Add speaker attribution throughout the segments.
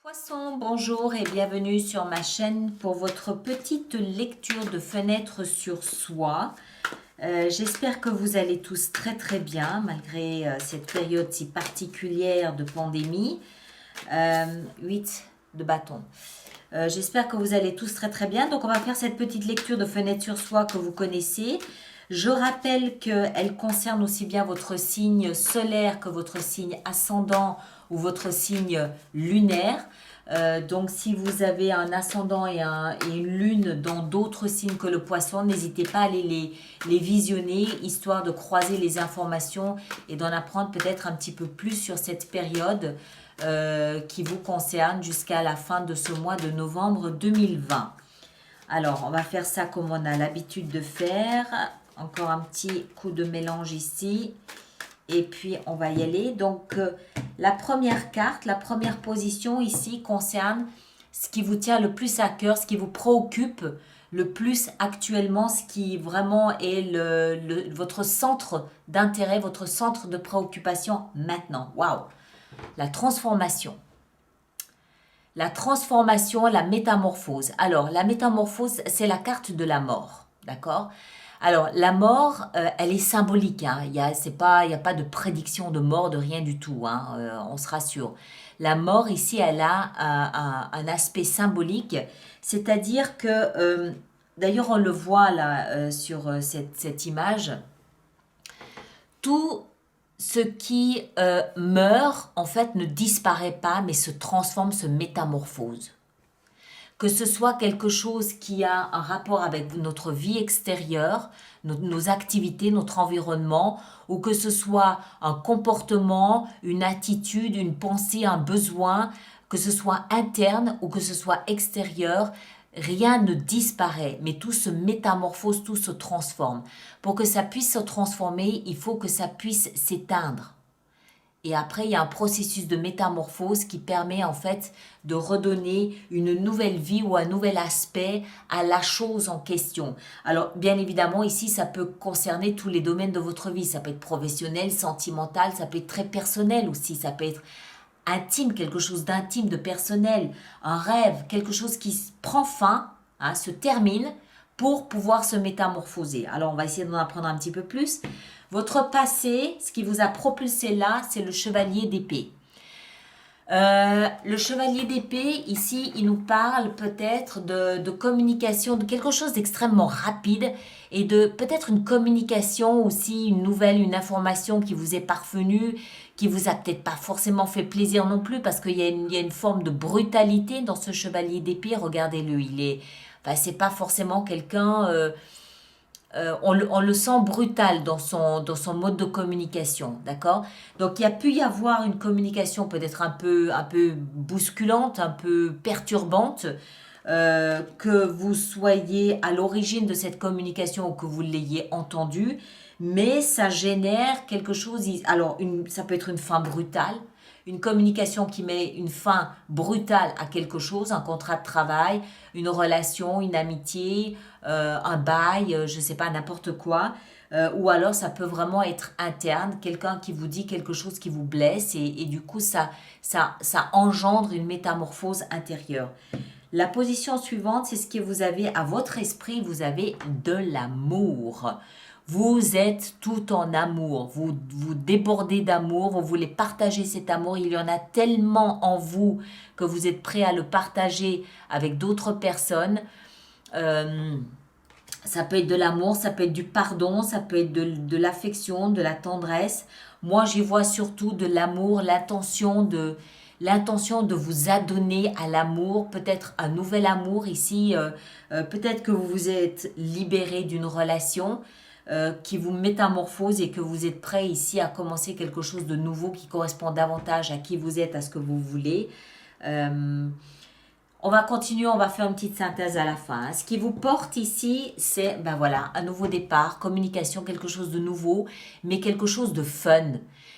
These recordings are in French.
Speaker 1: Poisson, bonjour et bienvenue sur ma chaîne pour votre petite lecture de fenêtre sur soi. J'espère que vous allez tous très bien malgré cette période si particulière de pandémie. 8 de bâton. J'espère que vous allez tous très bien. Donc on va faire cette petite lecture de fenêtre sur soi que vous connaissez. Je rappelle qu'elle concerne aussi bien votre signe solaire que votre signe ascendant ou votre signe lunaire. Donc si vous avez un ascendant et une lune dans d'autres signes que le poisson, n'hésitez pas à aller les visionner, histoire de croiser les informations et d'en apprendre peut-être un petit peu plus sur cette période qui vous concerne jusqu'à la fin de ce mois de novembre 2020. Alors, on va faire ça comme on a l'habitude de faire. Encore un petit coup de mélange ici. Et puis, on va y aller. Donc, la première carte, la première position ici concerne ce qui vous tient le plus à cœur, ce qui vous préoccupe le plus actuellement, ce qui vraiment est votre centre d'intérêt, votre centre de préoccupation maintenant. Waouh! La transformation. La transformation, la métamorphose. Alors, la métamorphose, c'est la carte de la mort. D'accord? Alors, la mort, elle est symbolique. Hein. Il n'y a pas de prédiction de mort, de rien du tout. Hein. On se rassure. La mort, ici, elle a un aspect symbolique. C'est-à-dire que, d'ailleurs, on le voit là sur cette image, tout ce qui meurt, en fait, ne disparaît pas, mais se transforme, se métamorphose. Que ce soit quelque chose qui a un rapport avec notre vie extérieure, nos activités, notre environnement, ou que ce soit un comportement, une attitude, une pensée, un besoin, que ce soit interne ou que ce soit extérieur, rien ne disparaît, mais tout se métamorphose, tout se transforme. Pour que ça puisse se transformer, il faut que ça puisse s'éteindre. Et après, il y a un processus de métamorphose qui permet en fait de redonner une nouvelle vie ou un nouvel aspect à la chose en question. Alors, bien évidemment, ici, ça peut concerner tous les domaines de votre vie. Ça peut être professionnel, sentimental, ça peut être très personnel aussi. Ça peut être intime, quelque chose d'intime, de personnel, un rêve, quelque chose qui prend fin, hein, se termine pour pouvoir se métamorphoser. Alors, on va essayer d'en apprendre un petit peu plus. Votre passé, ce qui vous a propulsé là, c'est le chevalier d'épée. Le chevalier d'épée, ici, il nous parle peut-être de communication, de quelque chose d'extrêmement rapide et de peut-être une communication aussi, une nouvelle, une information qui vous est parvenue, qui vous a peut-être pas forcément fait plaisir non plus parce qu'il y a une forme de brutalité dans ce chevalier d'épée. Regardez-le, c'est pas forcément quelqu'un... on le sent brutal dans son mode de communication, d'accord? Donc il y a pu y avoir une communication peut-être un peu bousculante, un peu perturbante, que vous soyez à l'origine de cette communication ou que vous l'ayez entendue, mais ça génère quelque chose. Alors ça peut être une fin brutale, une communication qui met une fin brutale à quelque chose, un contrat de travail, une relation, une amitié, un bail, je ne sais pas, n'importe quoi. Ou alors ça peut vraiment être interne, quelqu'un qui vous dit quelque chose qui vous blesse et du coup ça engendre une métamorphose intérieure. La position suivante, c'est ce que vous avez à votre esprit, vous avez de l'amour. Vous êtes tout en amour, vous débordez d'amour, vous voulez partager cet amour, il y en a tellement en vous que vous êtes prêt à le partager avec d'autres personnes. Ça peut être de l'amour, ça peut être du pardon, ça peut être de l'affection, de la tendresse. Moi, j'y vois surtout de l'amour, l'intention de vous adonner à l'amour, peut-être un nouvel amour ici. Peut-être que vous vous êtes libéré d'une relation qui vous métamorphose et que vous êtes prêt ici à commencer quelque chose de nouveau qui correspond davantage à qui vous êtes, à ce que vous voulez. On va continuer, on va faire une petite synthèse à la fin. Hein. Ce qui vous porte ici, c'est un nouveau départ, communication, quelque chose de nouveau, mais quelque chose de fun,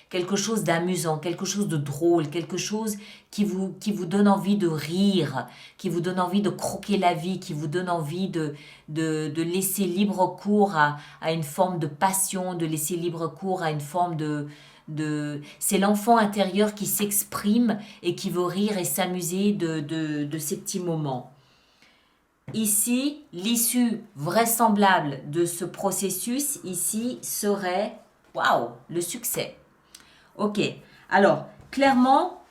Speaker 1: quelque chose d'amusant, quelque chose de drôle, quelque chose qui vous donne envie de rire, qui vous donne envie de croquer la vie, qui vous donne envie de laisser libre cours à une forme de passion, de laisser libre cours à une forme c'est l'enfant intérieur qui s'exprime et qui veut rire et s'amuser de ces petits moments. Ici, l'issue vraisemblable de ce processus ici serait, waouh, le succès. Ok, alors clairement,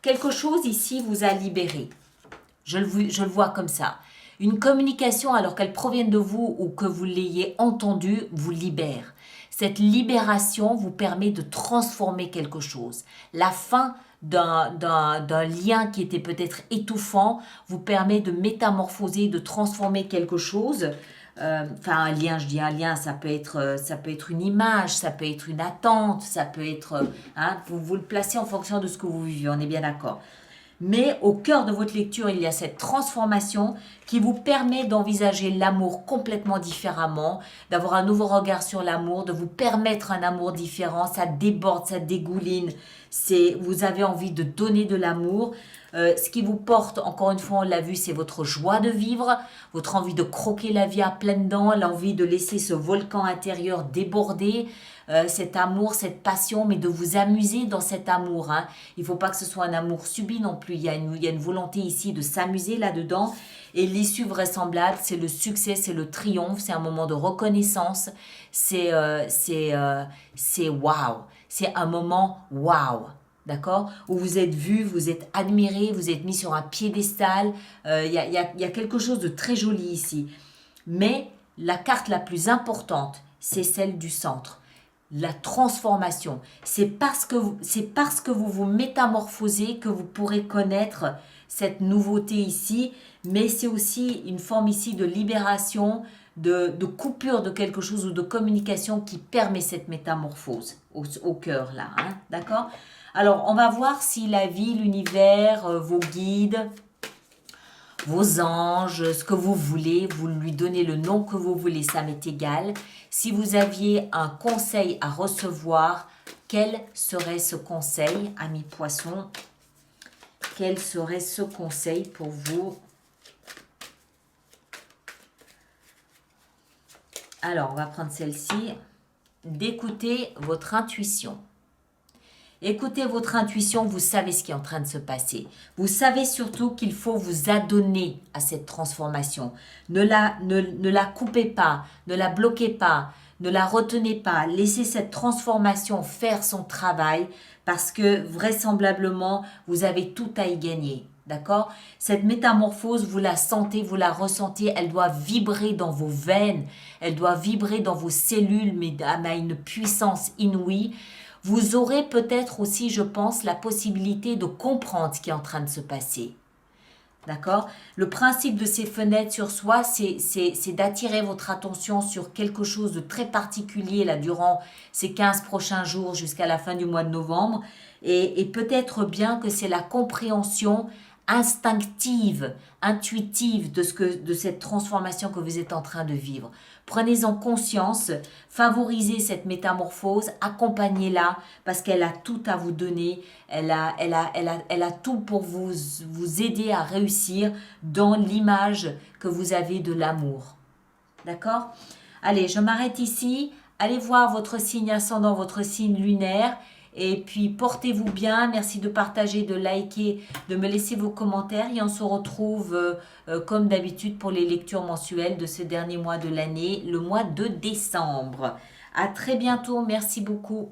Speaker 1: quelque chose ici vous a libéré. Je le vois comme ça. Une communication, alors qu'elle provienne de vous ou que vous l'ayez entendue, vous libère. Cette libération vous permet de transformer quelque chose. La fin d'un lien qui était peut-être étouffant vous permet de métamorphoser, de transformer quelque chose. Enfin, un lien, je dis un lien, ça peut être une image, ça peut être une attente, ça peut être... vous le placez en fonction de ce que vous vivez, on est bien d'accord. Mais au cœur de votre lecture, il y a cette transformation qui vous permet d'envisager l'amour complètement différemment, d'avoir un nouveau regard sur l'amour, de vous permettre un amour différent. Ça déborde, ça dégouline. Vous avez envie de donner de l'amour. Ce qui vous porte, encore une fois, on l'a vu, c'est votre joie de vivre, votre envie de croquer la vie à pleines dents, l'envie de laisser ce volcan intérieur déborder, cet amour, cette passion, mais de vous amuser dans cet amour. Il ne faut pas que ce soit un amour subi non plus. Il y a une volonté ici de s'amuser là-dedans. Et l'issue vraisemblable, c'est le succès, c'est le triomphe, c'est un moment de reconnaissance. C'est waouh. C'est un moment waouh. D'accord? Où vous êtes vu, vous êtes admiré, vous êtes mis sur un piédestal. Il y a quelque chose de très joli ici. Mais la carte la plus importante, c'est celle du centre. La transformation. C'est parce que vous vous métamorphosez que vous pourrez connaître cette nouveauté ici. Mais c'est aussi une forme ici de libération, de coupure de quelque chose ou de communication qui permet cette métamorphose au cœur là. D'accord? Alors, on va voir si la vie, l'univers, vos guides, vos anges, ce que vous voulez, vous lui donnez le nom que vous voulez, ça m'est égal. Si vous aviez un conseil à recevoir, quel serait ce conseil, amis poissons? Quel serait ce conseil pour vous? Alors, on va prendre celle-ci. D'écouter votre intuition. Écoutez votre intuition, vous savez ce qui est en train de se passer. Vous savez surtout qu'il faut vous adonner à cette transformation. Ne la coupez pas, ne la bloquez pas, ne la retenez pas. Laissez cette transformation faire son travail parce que vraisemblablement, vous avez tout à y gagner. D'accord? Cette métamorphose, vous la sentez, vous la ressentez, elle doit vibrer dans vos veines, elle doit vibrer dans vos cellules, mais à une puissance inouïe. Vous aurez peut-être aussi, je pense, la possibilité de comprendre ce qui est en train de se passer. D'accord? Le principe de ces fenêtres sur soi, c'est d'attirer votre attention sur quelque chose de très particulier là, durant ces 15 prochains jours jusqu'à la fin du mois de novembre. Et peut-être bien que c'est la compréhension instinctive, intuitive de cette transformation que vous êtes en train de vivre. Prenez-en conscience, favorisez cette métamorphose, accompagnez-la parce qu'elle a tout à vous donner, elle a tout pour vous aider à réussir dans l'image que vous avez de l'amour. D'accord? Allez, je m'arrête ici. Allez voir votre signe ascendant, votre signe lunaire. Et puis, portez-vous bien. Merci de partager, de liker, de me laisser vos commentaires. Et on se retrouve comme d'habitude pour les lectures mensuelles de ce dernier mois de l'année, le mois de décembre. À très bientôt. Merci beaucoup.